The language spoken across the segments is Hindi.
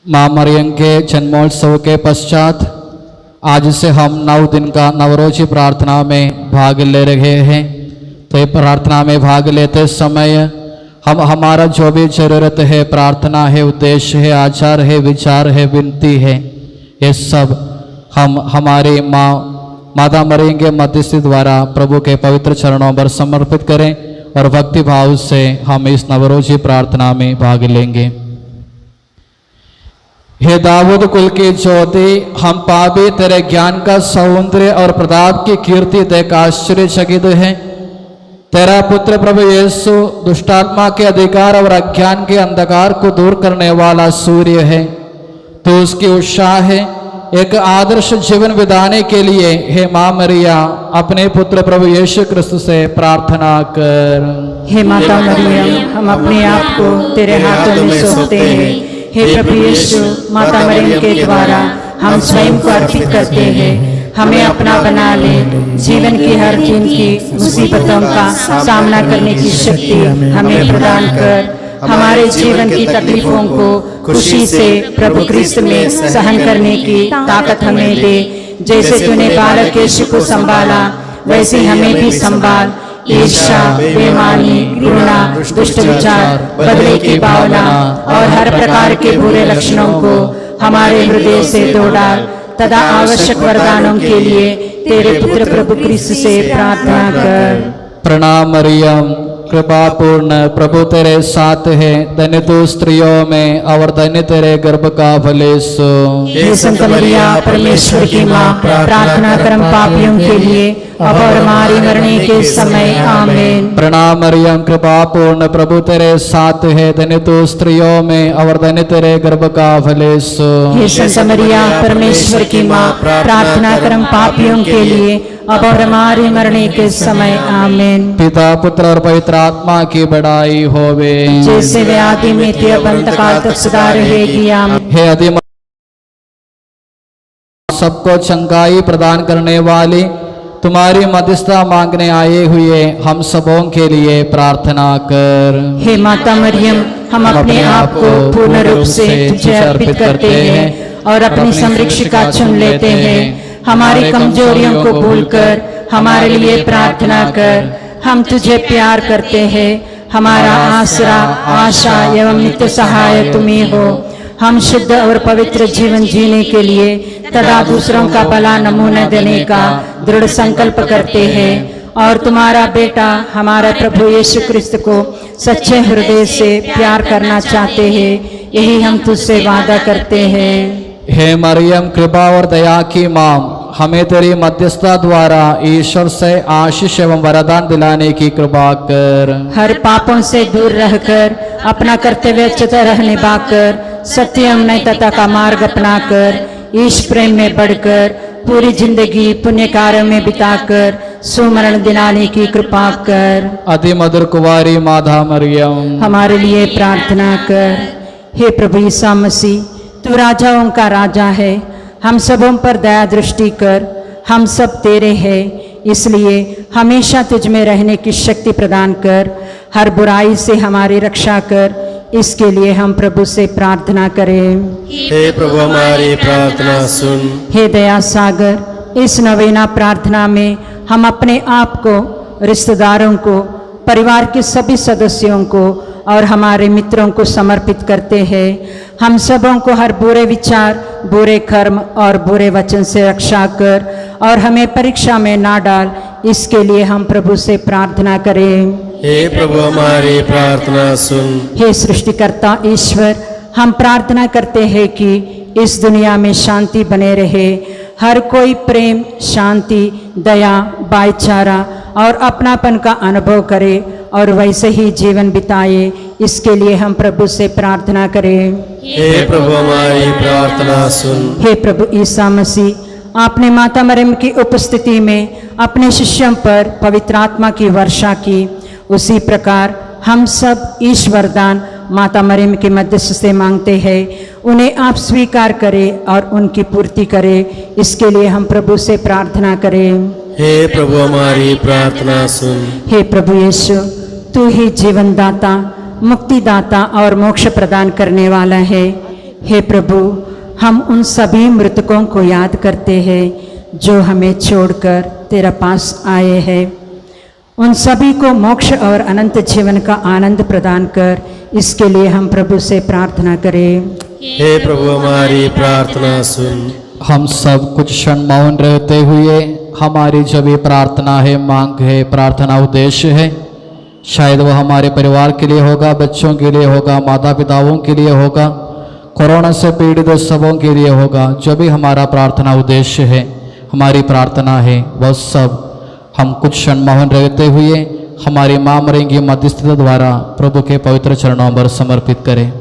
माँ मरियम के जन्मोत्सव के पश्चात आज से हम 9 दिन का नवरोजी प्रार्थना में भाग ले रहे हैं। तो ये प्रार्थना में भाग लेते समय हम हमारा जो भी ज़रूरत है, प्रार्थना है, उद्देश्य है, आचार है, विचार है, विनती है, ये सब हम हमारी माता मरियम के मध्यस्थी द्वारा प्रभु के पवित्र चरणों पर समर्पित करें और भक्ति भाव से हम इस नवरोजी प्रार्थना में भाग लेंगे। हे दाऊद कुल की ज्योति, हम पापी तेरे ज्ञान का सौंदर्य और प्रताप की कीर्ति देख आश्चर्यचकित हैं। तेरा पुत्र प्रभु यीशु दुष्टात्मा के अधिकार और अज्ञान के अंधकार को दूर करने वाला सूर्य है। तो उसकी उत्साह है एक आदर्श जीवन बिताने के लिए हे माँ मरिया अपने पुत्र प्रभु यीशु क्रिस्त से प्रार्थना कर। हे माता मरियम, हम अपने आप को तेरे हाथों में सौंपते हैं। हे प्रभु यीशु, माता मरियम के द्वारा हम स्वयं को अर्पित करते हैं। हमें अपना बना ले, जीवन की हर दिन की मुसीबतों का सामना करने की शक्ति हमें प्रदान कर। हमारे जीवन की तकलीफों को खुशी से प्रभु क्रिस्त में सहन करने की ताकत हमें दे। जैसे तूने बालक यीशु को संभाला, वैसे हमें भी संभाल। ईर्ष्या, बेईमानी, घृणा, दुष्ट विचार, बदले की भावना और हर प्रकार के बुरे लक्षणों को हमारे हृदय से धो डाल। तथा आवश्यक वरदानों के लिए तेरे पुत्र प्रभु क्रिस्त से प्रार्थना कर। प्रणाम मरियम, कृपा पूर्ण, प्रभु तेरे साथ है। धन्य तू स्त्रियों में और धन्य तेरे गर्भ का फल यीशु। हे संत मरिया, परमेश्वर की माँ, प्रार्थना कर हम पापियों के लिए अब और हमारी मरने के समय। आमीन। प्रणाम मरियम, कृपा पूर्ण, प्रभु तेरे साथ है। धन्य तू स्त्रियों में और धन्य तेरे गर्भ का फल यीशु। हे संत मरिया, परमेश्वर की माँ, प्रार्थना कर हम पापियों के लिए अब और हमारी मरने के समय। आमीन। पिता पुत्र और पवित्र आत्मा की बड़ाई होवे, जैसे वे आदि में थी अब अंत काल तक सदा रहेगी। आमीन। हे अति सबको चंगाई प्रदान करने वाली, तुम्हारी मध्यस्थता मांगने आए हुए हम सबों के लिए प्रार्थना कर। हे माता मरियम, हम अपने आप को पूर्ण रूप से तुझे अर्पित करते हैं और अपनी संरक्षिका चुन लेते हैं। हमारी कमजोरियों को भूलकर हमारे लिए प्रार्थना कर। हम तुझे प्यार करते हैं। हमारा आसरा, आशा एवं नित्य सहाय तुम ही हो। हम शुद्ध और पवित्र जीवन जीने के लिए तथा दूसरों का भला नमूना देने का दृढ़ संकल्प करते हैं और तुम्हारा बेटा हमारा प्रभु यीशु क्रिस्त को सच्चे हृदय से प्यार करना चाहते हैं। यही हम तुझसे वादा करते हैं। हे मरियम, कृपा और दया की माँ, हमें तेरी मध्यस्थता द्वारा ईश्वर से आशीष एवं वरदान दिलाने की कृपा कर। हर पापों से दूर रहकर अपना कर्तव्य चतुर निभाकर सत्यम नैतिकता का मार्ग अपनाकर ईश प्रेम में बढ़कर पूरी जिंदगी पुण्य कार्यों में बिताकर सुमरण दिलाने की कृपा कर। अति मधुर कुंवारी माता मरियम, हमारे लिए प्रार्थना कर। हे प्रभु ईसा मसीह, तू राजाओं का राजा है। हम सबों पर दया दृष्टि कर। हम सब तेरे हैं, इसलिए हमेशा तुझ में रहने की शक्ति प्रदान कर। हर बुराई से हमारी रक्षा कर। इसके लिए हम प्रभु से प्रार्थना करें। हे प्रभु, हमारी प्रार्थना सुन। हे दया सागर, इस नवीना प्रार्थना में हम अपने आप को, रिश्तेदारों को, परिवार के सभी सदस्यों को और हमारे मित्रों को समर्पित करते हैं। हम सबों को हर बुरे विचार, बुरे कर्म और बुरे वचन से रक्षा कर और हमें परीक्षा में ना डाल। इसके लिए हम प्रभु से प्रार्थना करें। हे प्रभु, हमारी प्रार्थना सुन। हे सृष्टिकर्ता ईश्वर, हम प्रार्थना करते हैं कि इस दुनिया में शांति बने रहे। हर कोई प्रेम, शांति, दया, भाईचारा और अपनापन का अनुभव करे और वैसे ही जीवन बिताए। इसके लिए हम प्रभु से प्रार्थना करें। हे प्रभु, हमारी प्रार्थना सुन। हे प्रभु ईसा मसीह, आपने माता मरियम की उपस्थिति में अपने शिष्यों पर पवित्र आत्मा की वर्षा की, उसी प्रकार हम सब ईश्वरदान माता मरियम के मध्यस्थ से मांगते हैं। उन्हें आप स्वीकार करें और उनकी पूर्ति करें। इसके लिए हम प्रभु से प्रार्थना करें। हे प्रभु, हमारी प्रार्थना सुन। हे प्रभु यीशु, तू ही जीवनदाता, मुक्तिदाता और मोक्ष प्रदान करने वाला है। हे प्रभु, हम उन सभी मृतकों को याद करते हैं जो हमें छोड़कर तेरा पास आए हैं। उन सभी को मोक्ष और अनंत जीवन का आनंद प्रदान कर, इसके लिए हम प्रभु से प्रार्थना करें। हे प्रभु हमारी प्रार्थना सुन। हम सब कुछ क्षण मौन रहते हुए हमारी जो भी प्रार्थना है, मांग है, प्रार्थना उद्देश्य है, शायद वो हमारे परिवार के लिए होगा, बच्चों के लिए होगा, माता पिताओं के लिए होगा, कोरोना से पीड़ित सबों के लिए होगा। जो भी हमारा प्रार्थना उद्देश्य है, हमारी प्रार्थना है, वह सब हम कुछ क्षण मौन रहते हुए हमारी माँ मरियम की मध्यस्थता द्वारा प्रभु के पवित्र चरणों पर समर्पित करें।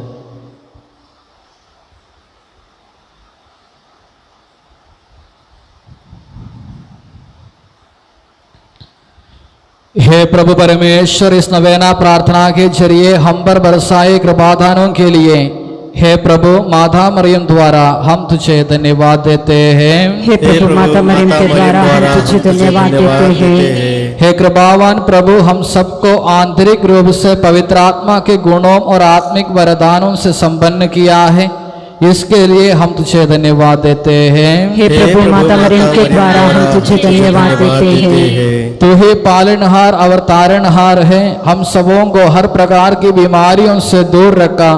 हे प्रभु परमेश्वर, इस नवेना प्रार्थना के जरिए हम पर बरसाए कृपादानों के लिए हे प्रभु माता मरियम द्वारा हम तुझे धन्यवाद देते हैं। हे प्रभु, माता मरियम के द्वारा हम तुझे धन्यवाद देते हैं। हे कृपावान प्रभु, हम सबको आंतरिक रूप से पवित्र आत्मा के गुणों और आत्मिक वरदानों से संपन्न किया है, इसके लिए हम तुझे धन्यवाद देते हैं। हे प्रभु, माता मरियम के द्वारा हम तुझे धन्यवाद देते हैं। तू ही पालनहार और तारणहार है, हम सबों को हर प्रकार की बीमारियों से दूर रखा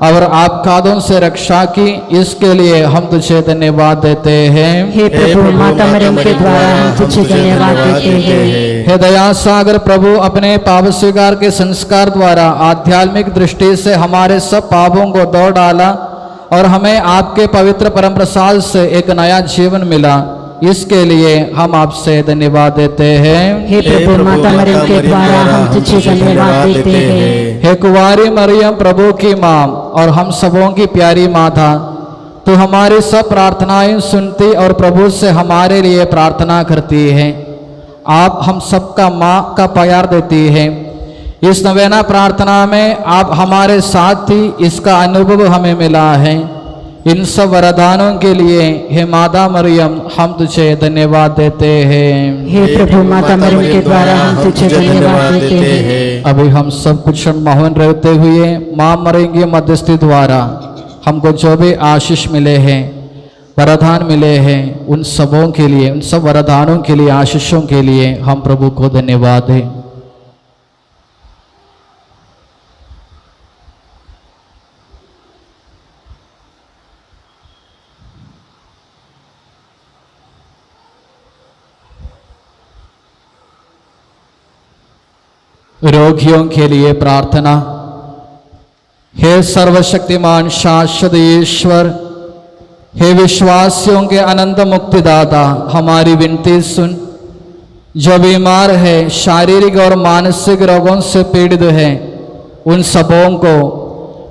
और आपखादों से रक्षा की, इसके लिए हम तुझे धन्यवाद देते हैं। हे प्रभु, माता मरियम के द्वारा हम तुझे धन्यवाद देते हैं। हे दया सागर प्रभु, अपने पाप स्वीकार के संस्कार द्वारा आध्यात्मिक दृष्टि से हमारे सब पापों को धो डाला और हमें आपके पवित्र परम प्रसाद से एक नया जीवन मिला, इसके लिए हम आपसे धन्यवाद देते हैं। हे प्रभु, माता मरियम के द्वारा हम तुझे धन्यवाद देते हैं। हे कुंवारी मरियम प्रभु की माँ और हम सबों की प्यारी माता, तू हमारी सब प्रार्थनाएं सुनती और प्रभु से हमारे लिए प्रार्थना करती है। आप हम सबका माँ का प्यार देती है। इस नवेना प्रार्थना में आप हमारे साथ ही इसका अनुभव हमें मिला है। इन सब वरदानों के लिए हे माता मरियम हम तुझे धन्यवाद देते हैं। हे प्रभु, माता मरियम के द्वारा हम तुझे धन्यवाद देते हैं। अभी हम सब कुछ मौन रहते हुए माँ मरियम की मध्यस्थी द्वारा हमको जो भी आशीष मिले हैं, वरदान मिले हैं, उन सबों के लिए, उन सब वरदानों के लिए, आशीषों के लिए हम प्रभु को धन्यवाद दें। रोगियों के लिए प्रार्थना। हे सर्वशक्तिमान शाश्वत ईश्वर, हे विश्वासियों के अनंत मुक्तिदाता, हमारी विनती सुन। जो बीमार है, शारीरिक और मानसिक रोगों से पीड़ित है, उन सबों को,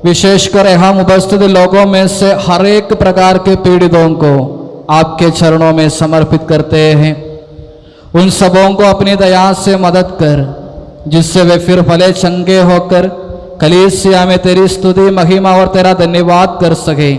विशेषकर हम उपस्थित लोगों में से हर एक प्रकार के पीड़ितों को आपके चरणों में समर्पित करते हैं। उन सबों को अपनी दया से मदद कर, जिससे वे फिर भले चंगे होकर कलीसिया में तेरी स्तुति, महिमा और तेरा धन्यवाद कर सके।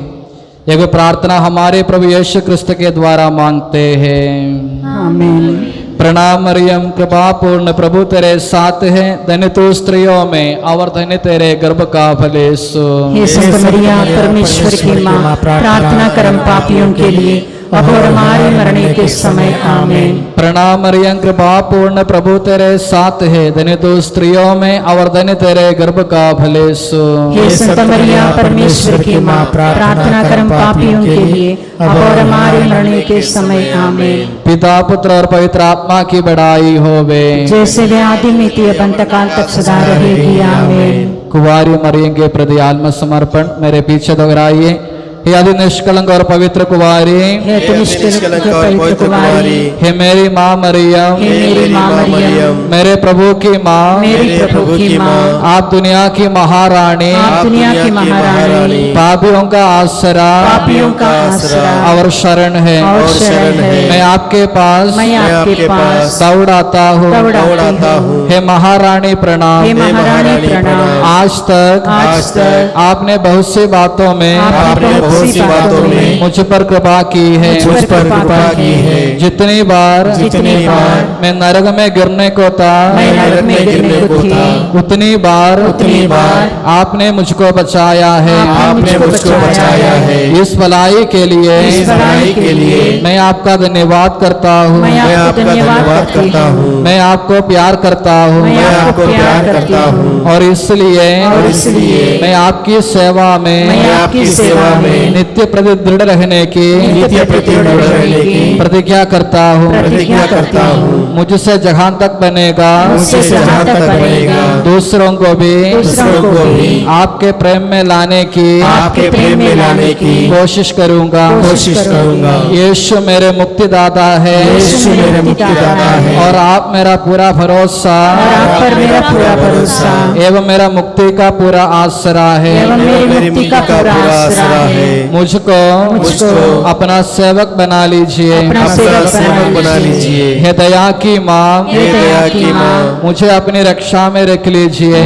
ये प्रार्थना हमारे प्रभु यीशु क्रिस्त के द्वारा मांगते हैं। आमीन। प्रणाम मरियम, कृपा पूर्ण प्रभु तेरे साथ है, धन्य तू स्त्रियों में और धन्य तेरे गर्भ का फल यीशु। हे संत मरिया, परमेश्वर की माँ, प्रार्थना करम पापियों के लिए अब और हमारे मरने के समय। आमीन। प्रणाम मरियम, कृपा पूर्ण प्रभु तेरे साथ है, धन्य तू स्त्रियों में और धन्य तेरे गर्भ का फल यीशु। हे संत मरिया, परमेश्वर की माँ, प्रार्थना करम पापियों के लिए अब और हमारे मरने के समय। आमीन। पिता, पुत्र और पवित्र आत्मा की बड़ाई होवे, जैसे वे आदि में थी अब अंत काल तक सदा रहेगी। आमीन। कुंवारी मरियम के प्रति आत्म समर्पण। मेरे पीछे दोहराइए। हे अति निष्कलंक और पवित्र कुंवारी, हे अति निष्कलंक और पवित्र कुंवारी, हे मेरी माँ मरियम, हे मेरी माँ मरियम, मेरे प्रभु की माँ, मेरी प्रभु की माँ, आप दुनिया की महारानी, आप दुनिया की महारानी, पापियों का आसरा, पापियों का आसरा और शरण है। और शरण है। मैं आपके पास मैं आपके पास दौड़ आता हूँ। दौड़ाता हूँ। हे महारानी प्रणाम। हे महारानी प्रणाम। आज तक आज तक आपने बहुत सी बातों में आपने बहुत बहुत सी बातों में मुझ पर कृपा की है। मुझ पर कृपा की है। जितनी बार मैं नरक में गिरने को था, उतनी बार आपने मुझको बचाया है। आपने मुझको बचाया है। इस भलाई के लिए मैं आपका धन्यवाद करता हूँ। मैं आपका धन्यवाद करता हूँ। मैं आपको प्यार करता हूँ। मैं आपको प्यार करता हूँ। और इसलिए मैं आपकी सेवा में नित्य प्रति दृढ़ रहने की प्रतिज्ञा करता हूँ। मुझसे जहाँ तक बनेगा दूसरों को भी आपके प्रेम में लाने की कोशिश करूँगा। यीशु मेरे मुक्तिदाता है और आप मेरा पूरा भरोसा एवं मेरा मुक्ति का पूरा आसरा है। मुझको अपना सेवक बना लीजिए। हे दया की माँ, मुझे अपनी रक्षा में रख लीजिए।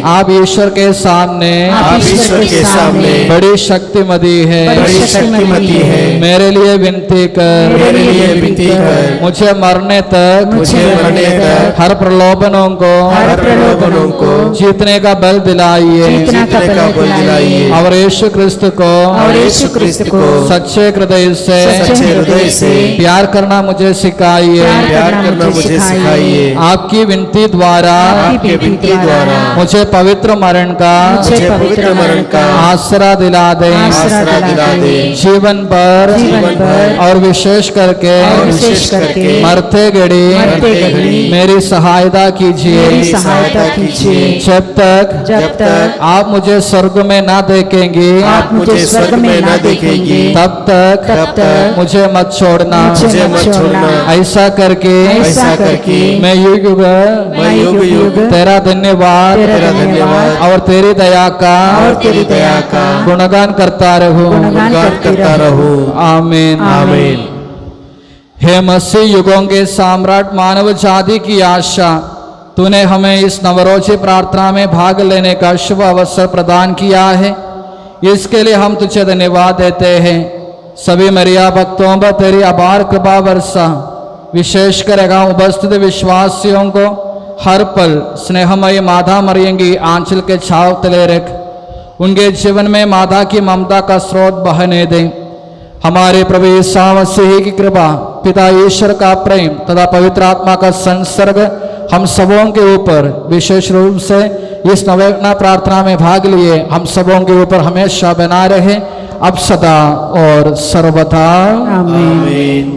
आप ईश्वर के सामने बड़ी शक्तिमती है। मेरे लिए विनती कर मुझे मरने तक हर प्रलोभनों को जीतने का बल दिलाइए। और यीशु क्रिस्त को सच्चे हृदय से प्यार करना मुझे सिखाइए। आपकी विनती द्वारा मुझे पवित्र मरण का आसरा दिला दे। जीवन पर और विशेष करके मरते घड़ी मेरी सहायता कीजिए। जब तक आप मुझे स्वर्ग में ना देखेंगे तब तक मुझे मत छोड़ना। ऐसा करके मैं युग युग तेरा धन्यवाद और तेरी दया का गुणगान करता रहूं। आमीन। हे मसीह, युगों के सम्राट, मानव जाति की आशा, तूने हमें इस नवरोजी प्रार्थना में भाग लेने का शुभ अवसर प्रदान किया है। इसके लिए हम तुझे धन्यवाद देते हैं। सभी मरिया भक्तों पर तेरी अपार कृपा वर्षा विशेष करेगा। उपस्थित विश्वासियों को हर पल स्नेहमयी माता मरियम की आंचल के छाव तले रख। उनके जीवन में माता की ममता का स्रोत बहने दे। हमारे प्रभु यीशु मसीह की कृपा, पिता ईश्वर का प्रेम तथा पवित्र आत्मा का संसर्ग हम सबों के ऊपर, विशेष रूप से इस नवयज्ञ प्रार्थना में भाग लिए हम सबों के ऊपर हमेशा बना रहे, अब सदा और सर्वदा। आमीन।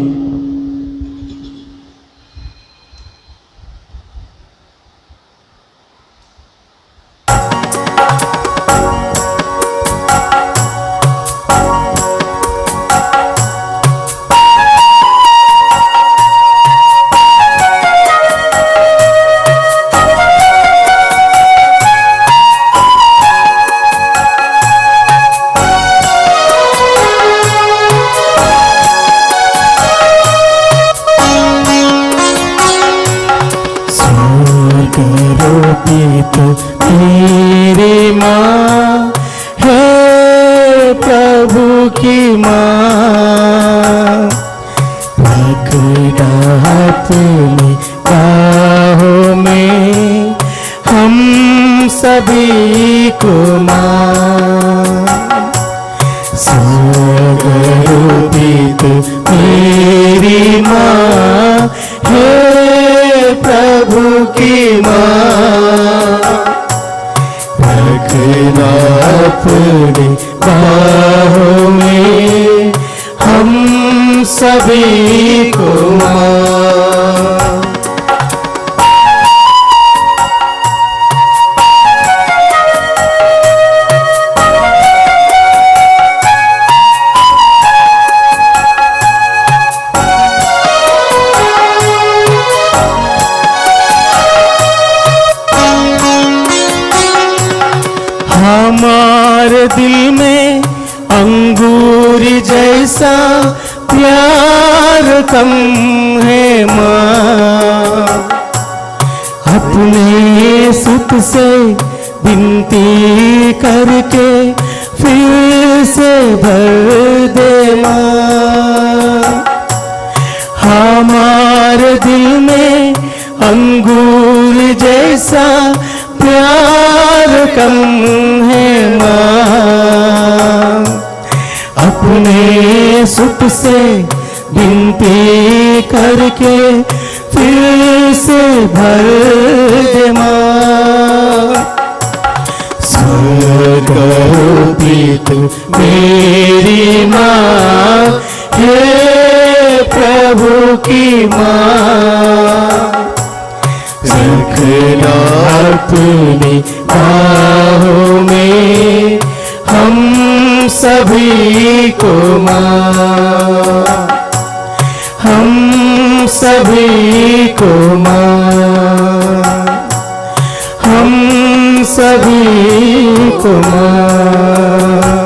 मेरी माँ है प्रभु की माँ, रख अपनी बाहों में हम सभी को माँ। सर्वरूपित मेरी माँ है प्रभु की माँ, रखना अपनी बाहों में हम सभी को माँ। हमारे दिल में अंगूर जैसा प्यार कम है माँ, अपने सुत से विनती करके फिर अपने सुत से विनती करके फिर से भर दे माँ। स्वर्गोपित मेरी माँ, हे प्रभु की माँ, रखना अपनी बाहों में हम सभी को माँ, हम सभी को माँ, हम सभी को माँ।